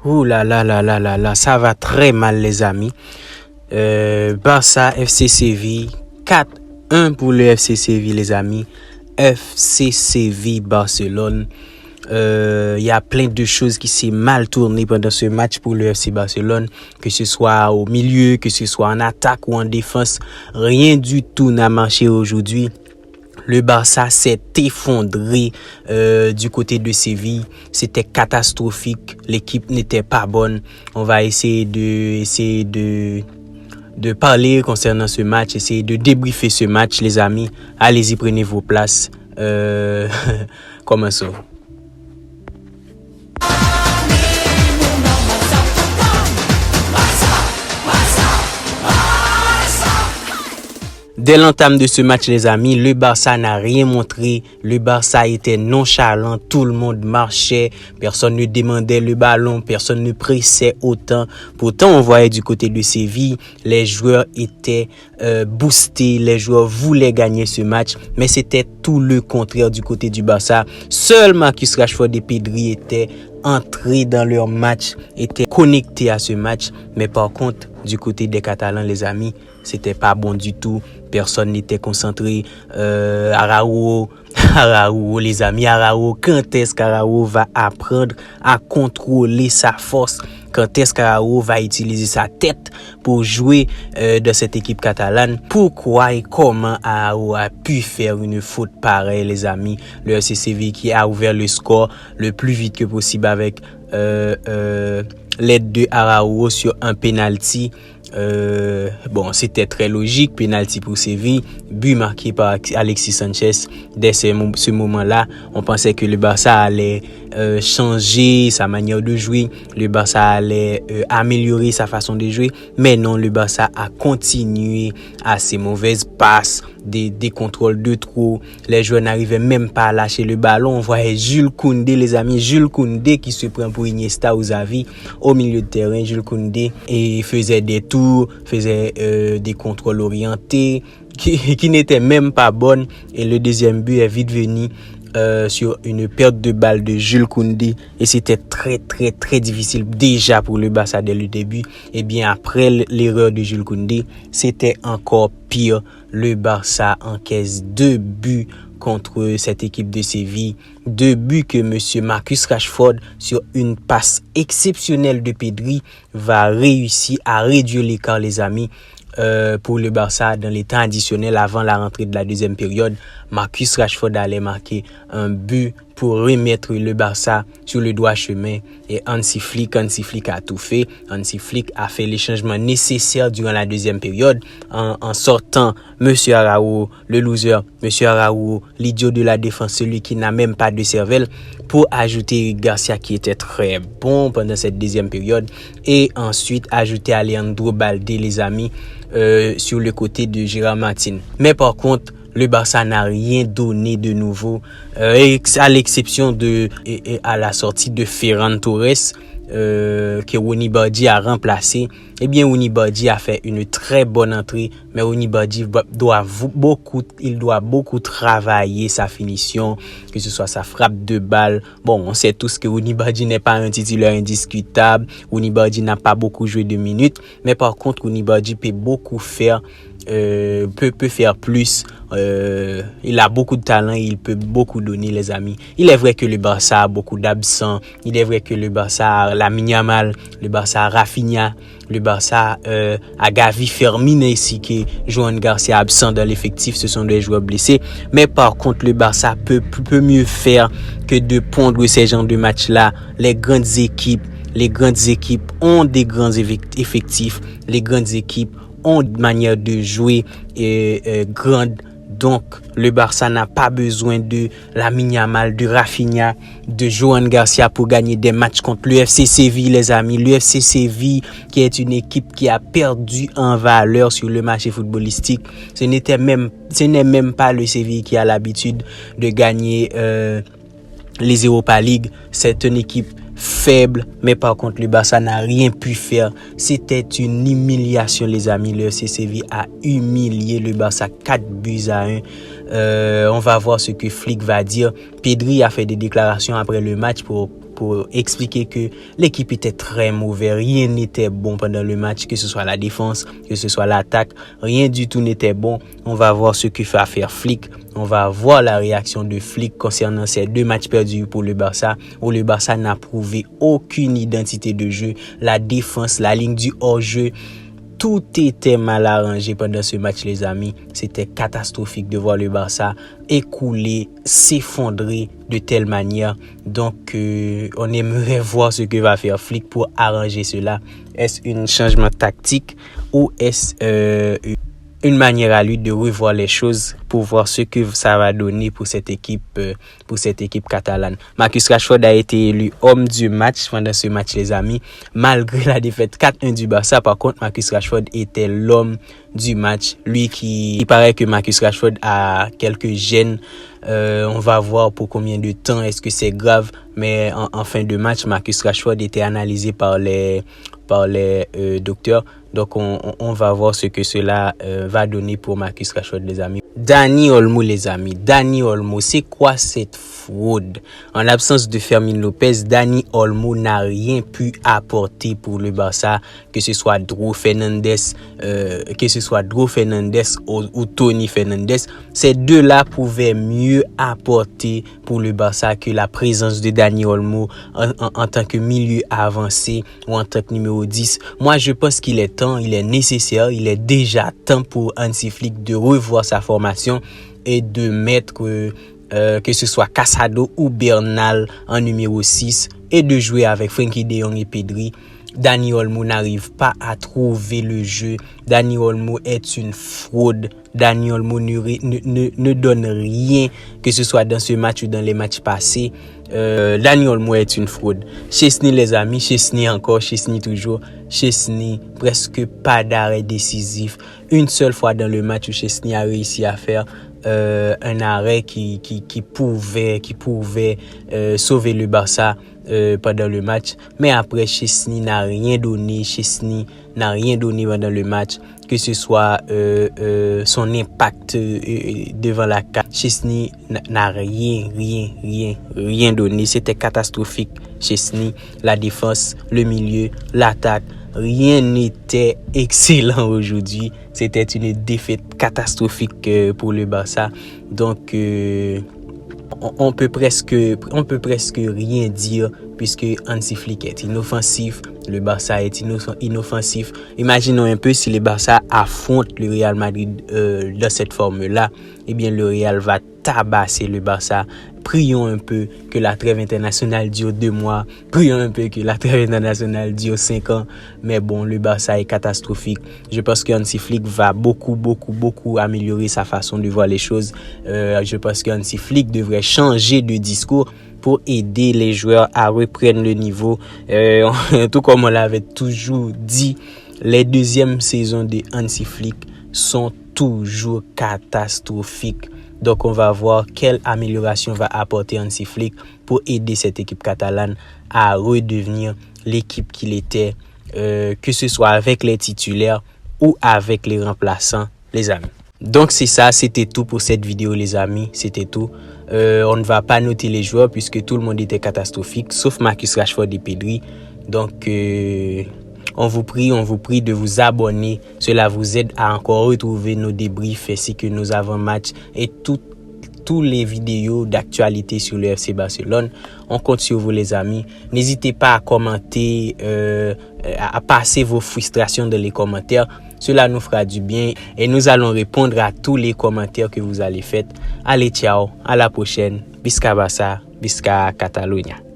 Ouh là là là là là là, ça va très mal les amis. Barça FC Séville 4-1 pour le FC Séville les amis. FC Séville Barcelone. Y a plein de choses qui s'est mal tournées pendant ce match pour le FC Barcelone, que ce soit au milieu, que ce soit en attaque ou en défense. Rien du tout n'a marché aujourd'hui. Le Barça s'est effondré du côté de Séville. C'était catastrophique. L'équipe n'était pas bonne. On va essayer de parler concernant ce match, essayer de débriefer ce match, les amis. Allez-y, prenez vos places. Commençons. Dès l'entame de ce match, les amis, le Barça n'a rien montré. Le Barça était nonchalant. Tout le monde marchait. Personne ne demandait le ballon. Personne ne pressait autant. Pourtant, on voyait du côté de Séville, les joueurs étaient boostés. Les joueurs voulaient gagner ce match. Mais c'était tout le contraire du côté du Barça. Seul Marcus Rashford et Pedri étaient entrés dans leur match, étaient connectés à ce match. Mais par contre, du côté des Catalans, les amis, c'était pas bon du tout. Personne n'était concentré. Araujo, les amis, Araujo, quand est-ce qu'Araujo va apprendre à contrôler sa force? Quand est-ce qu'Araujo va utiliser sa tête pour jouer dans cette équipe catalane? Pourquoi et comment Araujo a pu faire une faute pareille, les amis? Le FC Séville qui a ouvert le score le plus vite que possible avec l'aide de Araujo sur un penalty. Bon, c'était très logique, penalty pour Séville, but marqué par Alexis Sanchez. Dès ce moment-là, on pensait que le Barça allait changer sa manière de jouer, le Barça allait améliorer sa façon de jouer, mais non, le Barça a continué à ses mauvaises passes, des contrôles de trop. Les joueurs n'arrivaient même pas à lâcher le ballon. On voyait Jules Koundé, les amis, Jules Koundé qui se prend pour Iniesta ou Xavi au milieu de terrain. Jules Koundé et faisait des tours, faisait des contrôles orientés qui n'étaient même pas bonnes. Et le deuxième but est vite venu sur une perte de balle de Jules Koundé, et c'était très très très difficile déjà pour le Barça dès le début. Et bien après l'erreur de Jules Koundé, c'était encore pire. Le Barça encaisse 2 buts contre cette équipe de Séville, 2 buts que monsieur Marcus Rashford, sur une passe exceptionnelle de Pedri, va réussir à réduire l'écart, les amis. Pour le Barça, dans les temps additionnels avant la rentrée de la deuxième période, Marcus Rashford allait marquer un but pour remettre le Barça sur le droit chemin. Et Hansi Flick a tout fait. Hansi Flick a fait les changements nécessaires durant la deuxième période en sortant Monsieur Araujo, le loser, Monsieur Araujo, l'idiot de la défense, celui qui n'a même pas de cervelle, pour ajouter Eric Garcia qui était très bon pendant cette deuxième période, et ensuite ajouter Alejandro Balde, les amis, sur le côté de Gérard Martin. Mais par contre, le Barça n'a rien donné de nouveau, à l'exception à la sortie de Ferran Torres, que Wony Bardhi a remplacé. Eh bien, Wony Bardhi a fait une très bonne entrée, mais Wony Bardhi doit beaucoup travailler sa finition, que ce soit sa frappe de balle. Bon, on sait tous que Wony Bardhi n'est pas un titulaire indiscutable. Wony Bardhi n'a pas beaucoup joué de minutes, mais par contre, Wony Bardhi peut beaucoup faire. Peut faire plus. Il a beaucoup de talent, il peut beaucoup donner, les amis. Il est vrai que le Barça a beaucoup d'absents. Il est vrai que le Barça a Lamine Yamal, le Barça a Rafinha, le Barça a Gavi, Fermin ainsi que Joan Garcia absent dans l'effectif. Ce sont des joueurs blessés. Mais par contre, le Barça peut mieux faire que de pondre ces genres de matchs-là. Les grandes équipes ont des grands effectifs. Les grandes équipes ont une manière de jouer grande. Donc, le Barça n'a pas besoin de Lamine Yamal, de Rafinha, de Joan Garcia pour gagner des matchs contre le FC Séville, les amis. Le FC Séville, qui est une équipe qui a perdu en valeur sur le marché footballistique. Ce n'est même pas le Séville qui a l'habitude de gagner les Europa League. C'est une équipe faible, mais par contre le Barça n'a rien pu faire. C'était une humiliation, les amis. Le FC Séville a humilié le Barça 4-1. On va voir ce que Flick va dire. Pedri a fait des déclarations après le match pour pour expliquer que l'équipe était très mauvaise, rien n'était bon pendant le match, que ce soit la défense, que ce soit l'attaque, rien du tout n'était bon. On va voir ce que va faire Flick, on va voir la réaction de Flick concernant ces 2 matchs perdus pour le Barça, où le Barça n'a prouvé aucune identité de jeu, la défense, la ligne du hors-jeu, tout était mal arrangé pendant ce match, les amis. C'était catastrophique de voir le Barça écouler, s'effondrer de telle manière. Donc, on aimerait voir ce que va faire Flick pour arranger cela. Est-ce un changement tactique ou est-ce une manière à lui de revoir les choses pour voir ce que ça va donner pour cette équipe catalane. Marcus Rashford a été élu homme du match pendant ce match, les amis. Malgré la défaite 4-1 du Barça, par contre, Marcus Rashford était l'homme du match. Il paraît que Marcus Rashford a quelques gènes. On va voir pour combien de temps, est-ce que c'est grave. Mais en fin de match, Marcus Rashford était analysé par les docteurs. Donc, on va voir ce que cela va donner pour Marcus Rashford, les amis. Dani Olmo, les amis. Dani Olmo, c'est quoi cette fraude? En l'absence de Fermin Lopez, Dani Olmo n'a rien pu apporter pour le Barça, que ce soit Drew Fernandes, ou Tony Fernandes. Ces deux-là pouvaient mieux apporter pour le Barça que la présence de Dani Olmo en tant que milieu avancé ou en tant que numéro 10. Moi, je pense qu'il est temps, il est nécessaire, il est déjà temps pour Hansi Flick de revoir sa formation et de mettre que ce soit Casado ou Bernal en numéro 6 et de jouer avec Frenkie de Jong et Pedri. Dani Olmo n'arrive pas à trouver le jeu. Dani Olmo est une fraude. Dani Olmo ne donne rien, que ce soit dans ce match ou dans les matchs passés. Dani Olmo est une fraude. Chesney, les amis, Chesney encore, Chesney toujours. Chesney, presque pas d'arrêt décisif. Une seule fois dans le match où Chesney a réussi à faire un arrêt qui pouvait sauver le Barça pendant le match. Mais après, Chesney n'a rien donné. Chesney n'a rien donné pendant le match, que ce soit son impact devant la carte. Chesney n'a rien donné. C'était catastrophique. Chesney, la défense, le milieu, l'attaque, rien n'était excellent aujourd'hui. C'était une défaite catastrophique pour le Barça. Donc on peut presque rien dire puisque Hansi Flick est inoffensif, le Barça est inoffensif. Imaginons un peu si le Barça affronte le Real Madrid dans cette forme-là, eh bien le Real va tabasser le Barça. Prions un peu que la trêve internationale dure 2 mois. Prions un peu que la trêve internationale dure 5 ans. Mais bon, le Barça est catastrophique. Je pense que Hansi Flick va beaucoup améliorer sa façon de voir les choses. Je pense que Hansi Flick devrait changer de discours pour aider les joueurs à reprendre le niveau. Tout comme on l'avait toujours dit, les deuxièmes saisons de Hansi Flick sont toujours catastrophiques. Donc, on va voir quelle amélioration va apporter Hansi Flick pour aider cette équipe catalane à redevenir l'équipe qu'il était, que ce soit avec les titulaires ou avec les remplaçants, les amis. Donc, c'est ça, c'était tout pour cette vidéo, les amis. C'était tout. On ne va pas noter les joueurs puisque tout le monde était catastrophique, sauf Marcus Rashford et Pedri. Donc, on vous prie de vous abonner. Cela vous aide à encore retrouver nos débriefs ainsi que nos avant-matchs et tous les vidéos d'actualité sur le FC Barcelone. On compte sur vous, les amis. N'hésitez pas à commenter, à passer vos frustrations dans les commentaires. Cela nous fera du bien et nous allons répondre à tous les commentaires que vous allez faire. Allez, ciao, à la prochaine. Visca Barça, Visca Catalunya.